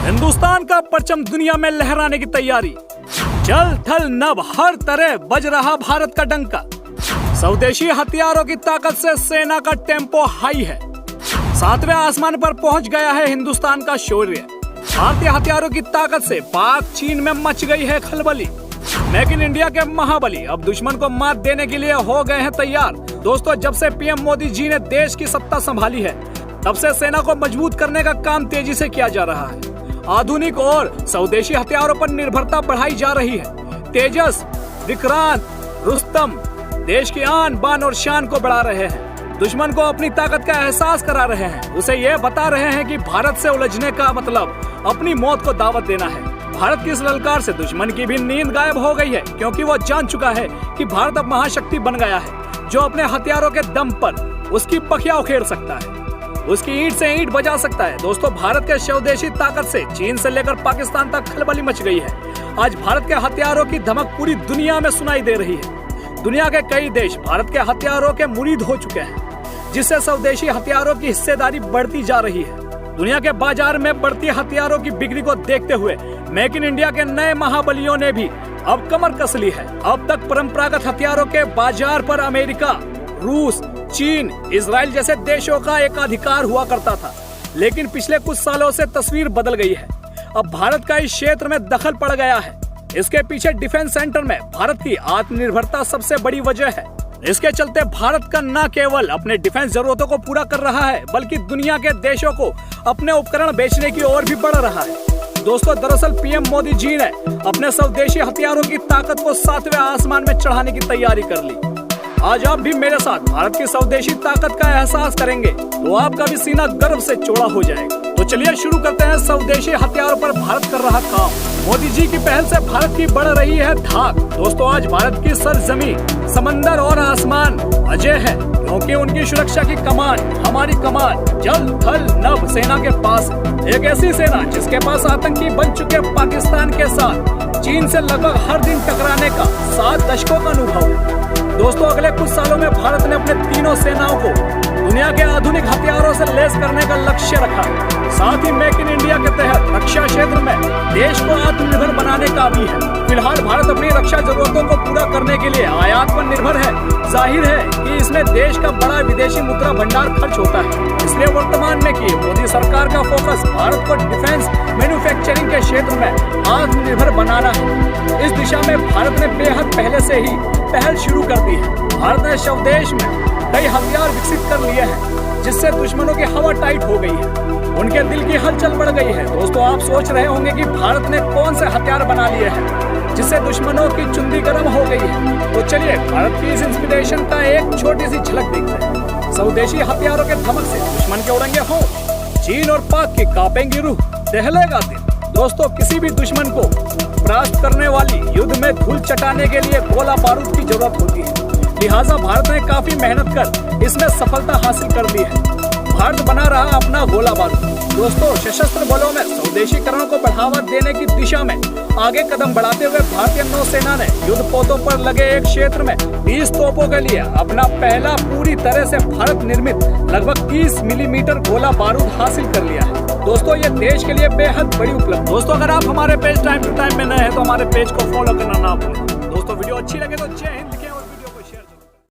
हिंदुस्तान का परचम दुनिया में लहराने की तैयारी। जल थल नभ हर तरह बज रहा भारत का डंका। स्वदेशी हथियारों की ताकत से सेना का टेम्पो हाई है। 7वें आसमान पर पहुंच गया है हिंदुस्तान का शौर्य। भारतीय हथियारों की ताकत से पाक चीन में मच गई है खलबली। मेक इन इंडिया के महाबली अब दुश्मन को मात देने के लिए हो गए हैं तैयार। दोस्तों, जब से पीएम मोदी जी ने देश की सत्ता संभाली है, तब से सेना को मजबूत करने का काम तेजी से किया जा रहा है। आधुनिक और स्वदेशी हथियारों पर निर्भरता बढ़ाई जा रही है। तेजस, विक्रांत, रुस्तम देश की आन बान और शान को बढ़ा रहे हैं। दुश्मन को अपनी ताकत का एहसास करा रहे हैं। उसे ये बता रहे हैं कि भारत से उलझने का मतलब अपनी मौत को दावत देना है। भारत की इस ललकार से दुश्मन की भी नींद गायब हो गई है, क्योंकि वो जान चुका है कि भारत अब महाशक्ति बन गया है, जो अपने हथियारों के दम पर उसकी पखिया उखेड़ सकता है, उसकी ईंट से ईंट बजा सकता है। दोस्तों, भारत के स्वदेशी ताकत से चीन से लेकर पाकिस्तान तक खलबली मच गई है। आज भारत के हथियारों की धमक पूरी दुनिया में सुनाई दे रही है। दुनिया के कई देश भारत के हथियारों के मुरीद हो चुके हैं, जिससे स्वदेशी हथियारों की हिस्सेदारी बढ़ती जा रही है। दुनिया के बाजार में बढ़ती हथियारों की बिक्री को देखते हुए मेक इन इंडिया के नए महाबलियों ने भी अब कमर कस ली है। अब तक परंपरागत हथियारों के बाजार पर अमेरिका, रूस, चीन, इजराइल जैसे देशों का एकाधिकार हुआ करता था, लेकिन पिछले कुछ सालों से तस्वीर बदल गई है। अब भारत का इस क्षेत्र में दखल पड़ गया है। इसके पीछे डिफेंस सेंटर में भारत की आत्मनिर्भरता सबसे बड़ी वजह है। इसके चलते भारत का न केवल अपने डिफेंस जरूरतों को पूरा कर रहा है, बल्कि दुनिया के देशों को अपने उपकरण बेचने की ओर भी बढ़ रहा है। दोस्तों, दरअसल पीएम मोदी जी ने अपने स्वदेशी हथियारों की ताकत को 7वें आसमान में चढ़ाने की तैयारी कर ली। आज आप भी मेरे साथ भारत की स्वदेशी ताकत का एहसास करेंगे, तो आपका भी सीना गर्व से चौड़ा हो जाएगा। तो चलिए शुरू करते हैं स्वदेशी हथियारों पर भारत कर रहा काम। मोदी जी की पहल से भारत की बढ़ रही है धाक। दोस्तों, आज भारत की सरजमी, समंदर और आसमान अजय है, क्योंकि उनकी सुरक्षा की कमान, हमारी कमान जल थल नभ सेना के पास। एक ऐसी सेना जिसके पास आतंकी बन चुके पाकिस्तान के साथ चीन से लगभग हर दिन टकराने का 7 दशकों का अनुभव है। दोस्तों, अगले कुछ सालों में भारत ने अपने तीनों सेनाओं को दुनिया के आधुनिक हथियारों से लैस करने का लक्ष्य रखा। साथ ही मेक इन इंडिया के तहत रक्षा क्षेत्र में देश को आत्मनिर्भर बनाने का भी है। फिलहाल भारत अपनी रक्षा जरूरतों को पूरा करने के लिए आयात पर निर्भर है। जाहिर है कि इसमें देश का बड़ा विदेशी मुद्रा भंडार खर्च होता है। इसलिए वर्तमान में की मोदी सरकार का फोकस भारत को डिफेंस मैन्युफैक्चरिंग के क्षेत्र में आत्मनिर्भर बनाना है। इस दिशा में भारत ने बेहद पहले से ही पहल शुरू कर दी है। भारत ने स्वदेश में कई हथियार विकसित कर लिए हैं, जिससे दुश्मनों की हवा टाइट हो गई है, उनके दिल की हलचल बढ़ गई है। दोस्तों, आप सोच रहे होंगे कि भारत ने कौन से हथियार बना लिए हैं जिससे दुश्मनों की चुंदी गर्म हो गई है। तो चलिए भारत की इस इंस्पिरेशन का एक छोटी सी झलक देखते हैं। स्वदेशी हथियारों के धमक से दुश्मन के उड़ेंगे होंठ, चीन और पाक की कांपेंगी रूह, दहलेगा दिल। दोस्तों, किसी भी दुश्मन को परास्त करने वाली युद्ध में धूल चटाने के लिए गोला बारूद की जरूरत होती है। लिहाजा भारत ने काफी मेहनत कर इसमें सफलता हासिल कर ली है। भारत बना रहा अपना गोला बारूद। दोस्तों, सशस्त्र बलों में स्वदेशीकरण को बढ़ावा देने की दिशा में आगे कदम बढ़ाते हुए भारतीय नौसेना ने युद्ध पोतों पर लगे एक क्षेत्र में 30 तोपों के लिए अपना पहला पूरी तरह से भारत निर्मित लगभग 30 मिलीमीटर गोला बारूद हासिल कर लिया है। दोस्तों, ये देश के लिए बेहद बड़ी उपलब्धि। दोस्तों, अगर आप हमारे पेज टाइम टू टाइम में नए हैं तो हमारे पेज को फॉलो करना ना भूलें। दोस्तों, वीडियो अच्छी लगे तो जय हिंद।